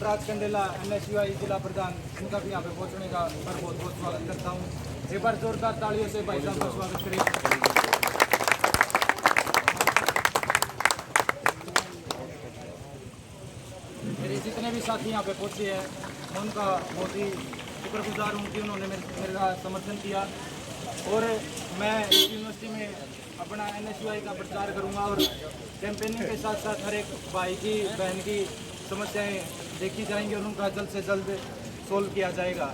Balraj Kandela NSUI जिला प्रधान, इनका भी यहाँ पे पहुँचने का पर बहुत बहुत स्वागत करता हूँ। एक बार जोरदार तालियों से भाई साहब का स्वागत करें। मेरे जितने भी साथी यहाँ पे पहुँचे हैं मैं उनका बहुत ही शुक्रगुजार हूँ कि उन्होंने मेरा समर्थन किया और मैं इस यूनिवर्सिटी में अपना NSUI का प्रचार करूँगा और कैंपेनिंग के साथ साथ हर एक भाई की बहन की समस्याएं देखी जाएंगी और उनका जल्द से जल्द सोल्व किया जाएगा।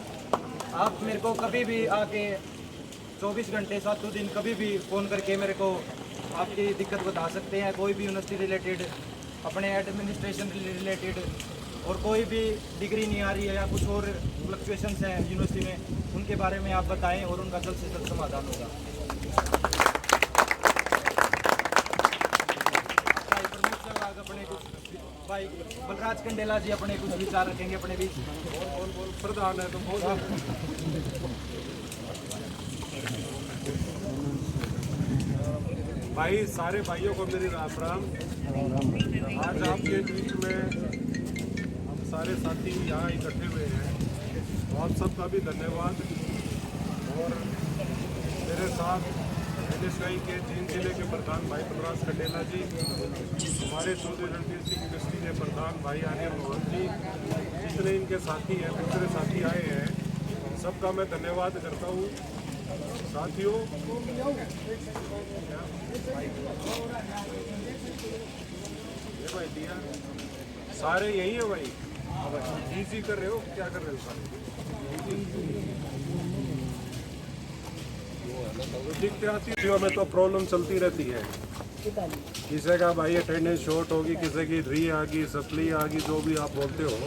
आप मेरे को कभी भी आके 24 घंटे 7 दिन कभी भी फ़ोन करके मेरे को आपकी दिक्कत बता सकते हैं। कोई भी यूनिवर्सिटी रिलेटेड, अपने एडमिनिस्ट्रेशन रिलेटेड और कोई भी डिग्री नहीं आ रही है या कुछ और फ्लक्चुएशंस हैं यूनिवर्सिटी में, उनके बारे में आप बताएं और उनका जल्द से जल्द समाधान होगा। भाई प्रमुख सहभाग अपने कुछ भाई बलराज कंडेला जी अपने कुछ विचार रखेंगे अपने बीच। प्रधान है तो बहुत भाई सारे भाइयों को मेरी राम राम। आज आपके बीच में हम सारे साथी यहाँ इकट्ठे हुए हैं, आप सबका भी धन्यवाद। और मेरे साथ NSUI के जींद जिले के प्रधान भाई बलराज कंडेला जी, हमारे चौधरी रणधीर सिंह यूनिवर्सिटी के प्रधान भाई आर्यन मोहन जी, जितने इनके साथी हैं, दूसरे साथी आए हैं, सबका मैं धन्यवाद करता हूँ। साथियों ये भाई दिया सारे यही है भाई, इजी कर रहे हो, क्या कर रहे हो सारे? दिक्कत आती है में तो प्रॉब्लम चलती रहती है। किसी का भाई अटेंडेंस शॉर्ट होगी, किसी की री आ गई, सप्ली आ गई, जो भी आप बोलते हो।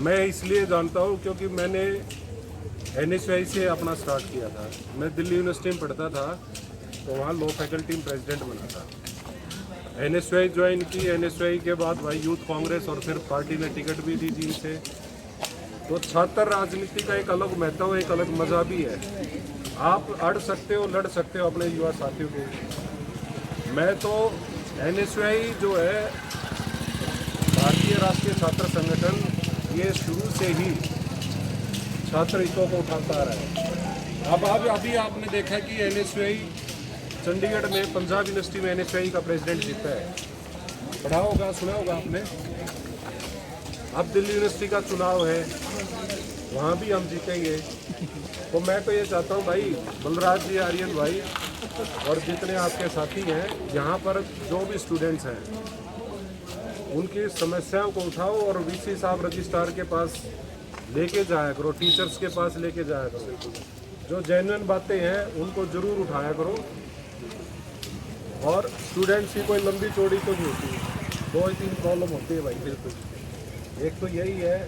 मैं इसलिए जानता हूँ क्योंकि मैंने NSUI से अपना स्टार्ट किया था। मैं दिल्ली यूनिवर्सिटी में पढ़ता था तो वहाँ लॉ फैकल्टी में प्रेसिडेंट बना था। NSUI ज्वाइन की, NSUI के बाद भाई यूथ कांग्रेस और फिर पार्टी ने टिकट भी दी जींद से। तो छात्र राजनीति का एक अलग महत्व है, एक अलग मजा भी है। आप अड़ सकते हो, लड़ सकते हो अपने युवा साथियों को। मैं तो NSUI जो है भारतीय राष्ट्रीय छात्र संगठन, ये शुरू से ही छात्र हितों को उठाता आ रहा है। अब अभी आपने देखा कि NSUI चंडीगढ़ में पंजाब यूनिवर्सिटी में NSUI का प्रेसिडेंट जीता है, पढ़ा होगा, सुना होगा आपने। अब दिल्ली यूनिवर्सिटी का चुनाव है, वहाँ भी हम जीतेंगे। तो मैं तो ये चाहता हूँ भाई बलराज जी, आर्यन भाई और जितने आपके साथी हैं, यहाँ पर जो भी स्टूडेंट्स हैं उनकी समस्याओं को उठाओ और VC साहब रजिस्ट्रार के पास लेके जाया करो, टीचर्स के पास लेके जाया करो। जो जेन्युइन बातें हैं उनको ज़रूर उठाया करो। और स्टूडेंट्स की कोई लंबी चौड़ी तो नहीं होती, 2-3 प्रॉब्लम होती है भाई बिल्कुल। एक तो यही है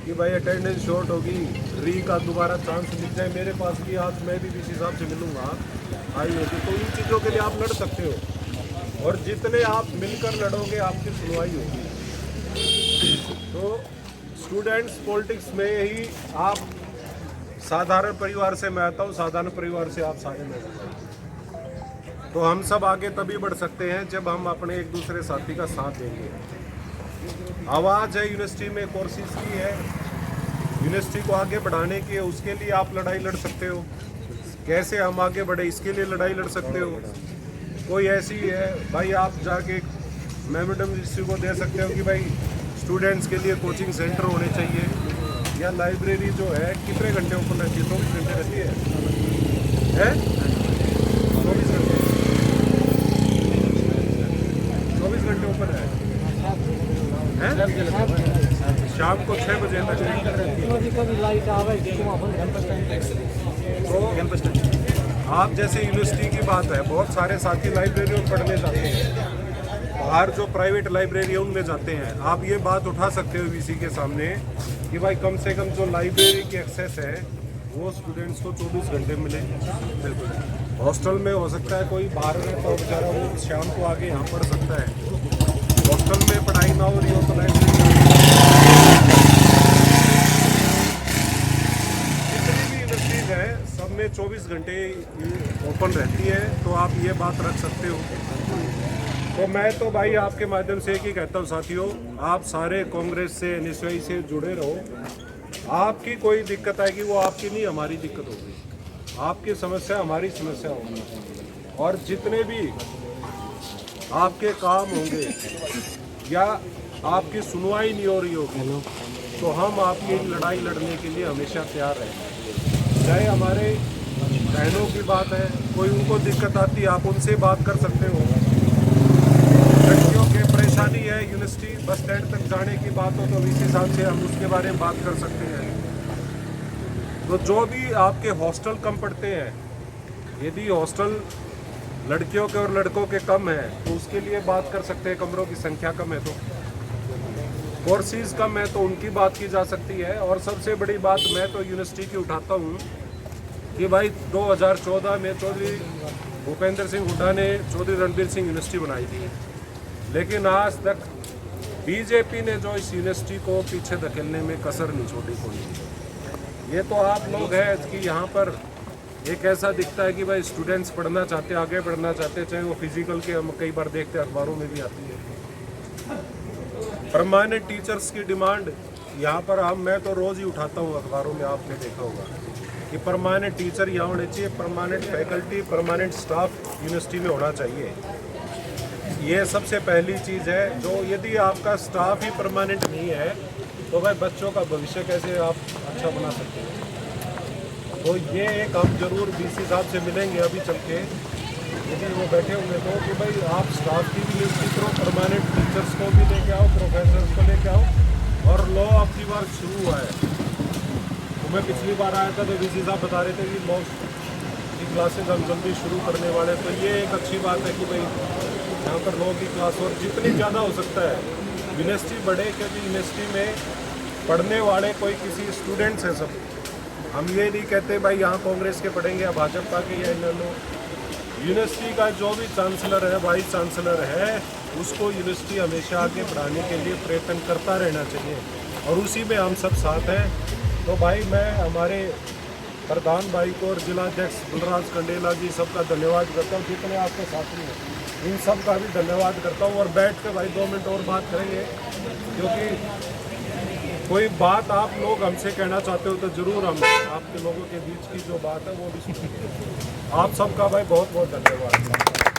कि भाई अटेंडेंस शॉर्ट होगी, री का दोबारा चांस मिल जाए। मेरे पास भी आज मैं भी VC साहब से मिलूँगा आई होगी, तो इन चीज़ों के लिए आप लड़ सकते हो और जितने आप मिलकर लड़ोगे आपकी सुनवाई होगी। तो स्टूडेंट्स पॉलिटिक्स में ही आप साधारण परिवार से, मैं आता हूँ साधारण परिवार से, आप सारे में तो हम सब आगे तभी बढ़ सकते हैं जब हम अपने एक दूसरे साथी का साथ देंगे। आवाज़ है यूनिवर्सिटी में, कोर्सेज की है, यूनिवर्सिटी को आगे बढ़ाने की है, उसके लिए आप लड़ाई लड़ सकते हो। कैसे हम आगे बढ़े इसके लिए लड़ाई लड़ सकते हो। कोई ऐसी है भाई, आप जाके मैडम जी को दे सकते हो कि भाई स्टूडेंट्स के लिए कोचिंग सेंटर होने चाहिए, या लाइब्रेरी जो है कितने घंटे ओपन रहती है? 24 घंटे रहती है, 24 घंटे, 24 घंटे ओपन है, शाम को 6 बजे तक। तो आप जैसे यूनिवर्सिटी की बात है, बहुत सारे साथी लाइब्रेरी में पढ़ने जाते हैं, बाहर जो प्राइवेट लाइब्रेरी है उनमें जाते हैं। आप ये बात उठा सकते हो VC के सामने कि भाई कम से कम जो लाइब्रेरी की एक्सेस है वो स्टूडेंट्स को 24 घंटे मिले। बिल्कुल हॉस्टल में हो सकता है कोई बाहर में, तो बेचारा वो शाम को आके यहाँ पढ़ सकता है। हॉस्टल में पढ़ाई ना हो रही हो तो लाइब्रेरी जितनी भी यूनिवर्सिटीज़ है सब में 24 घंटे ओपन रहती है। तो आप ये बात रख सकते हो। तो मैं तो भाई आपके माध्यम से एक ही कहता हूँ साथियों, आप सारे कांग्रेस से एनएसयूआई से जुड़े रहो। आपकी कोई दिक्कत आएगी वो आपकी नहीं हमारी दिक्कत होगी, आपकी समस्या हमारी समस्या होगी। और जितने भी आपके काम होंगे या आपकी सुनवाई नहीं हो रही होगी तो हम आपकी लड़ाई लड़ने के लिए हमेशा तैयार रहेंगे। चाहे हमारे बहनों की बात है, कोई उनको दिक्कत आती है आप उनसे बात कर सकते हो। लड़कियों के परेशानी है यूनिवर्सिटी बस स्टैंड तक जाने की बात हो तो वीसी साहब से हम उसके बारे में बात कर सकते हैं। तो जो भी आपके हॉस्टल कम पड़ते हैं, यदि हॉस्टल लड़कियों के और लड़कों के कम है तो उसके लिए बात कर सकते हैं। कमरों की संख्या कम है तो, कोर्सेज कम है तो उनकी बात की जा सकती है। और सबसे बड़ी बात मैं तो यूनिवर्सिटी की उठाता हूँ कि भाई 2014 में चौधरी भूपेंद्र सिंह हुड्डा ने चौधरी रणबीर सिंह यूनिवर्सिटी बनाई थी, लेकिन आज तक बीजेपी ने जो इस यूनिवर्सिटी को पीछे धकेलने में कसर नहीं छोड़ी कोई। ये तो आप लोग हैं कि यहाँ पर एक ऐसा दिखता है कि भाई स्टूडेंट्स पढ़ना चाहते, आगे बढ़ना चाहते, चाहे वो फिजिकल के हम कई बार देखते हैं अखबारों में भी आती है। परमानेंट टीचर्स की डिमांड यहाँ पर मैं तो रोज़ ही उठाता हूँ अखबारों में, आपने देखा होगा कि परमानेंट टीचर यहाँ होने चाहिए, permanent faculty, permanent staff university में होना चाहिए। ये सबसे पहली चीज़ है। जो यदि आपका स्टाफ ही परमानेंट नहीं है तो भाई बच्चों का भविष्य कैसे आप अच्छा बना सकते हैं। तो ये एक हम जरूर बीसी साहब से मिलेंगे अभी चल के, यदि वो बैठे हुए तो कि भाई आप स्टाफ की भी नियुक्ति करो, परमानेंट टीचर्स को भी लेके आओ, प्रोफेसर्स को लेके आओ। और लॉ अब की बार शुरू हुआ है, तो मैं पिछली बार आया था तो बीसी साहब बता रहे थे कि लॉ की क्लासेज हम जल्दी शुरू करने वाले। तो ये एक अच्छी बात है कि भाई यहाँ पर लॉ की क्लास और जितनी ज़्यादा हो सकता है यूनिवर्सिटी बढ़े, क्योंकि यूनिवर्सिटी में पढ़ने वाले कोई किसी स्टूडेंट्स हैं सब। हम ये नहीं कहते भाई यहाँ कांग्रेस के पढ़ेंगे या भाजपा के या इन लोग। यूनिवर्सिटी का जो भी चांसलर है, वाइस चांसलर है, उसको यूनिवर्सिटी हमेशा आगे बढ़ाने के लिए प्रयत्न करता रहना चाहिए और उसी में हम सब साथ हैं। तो भाई मैं हमारे प्रधान भाई को और जिलाध्यक्ष बलराज कंडेला जी सबका धन्यवाद करता हूँ, जितने आपके साथी हैं इन सब का भी धन्यवाद करता हूँ। और बैठ के भाई 2 मिनट और बात करेंगे, क्योंकि कोई बात आप लोग हमसे कहना चाहते हो तो ज़रूर हम आपके लोगों के बीच की जो बात है वो भी सुनेंगे। आप सबका भाई बहुत बहुत धन्यवाद।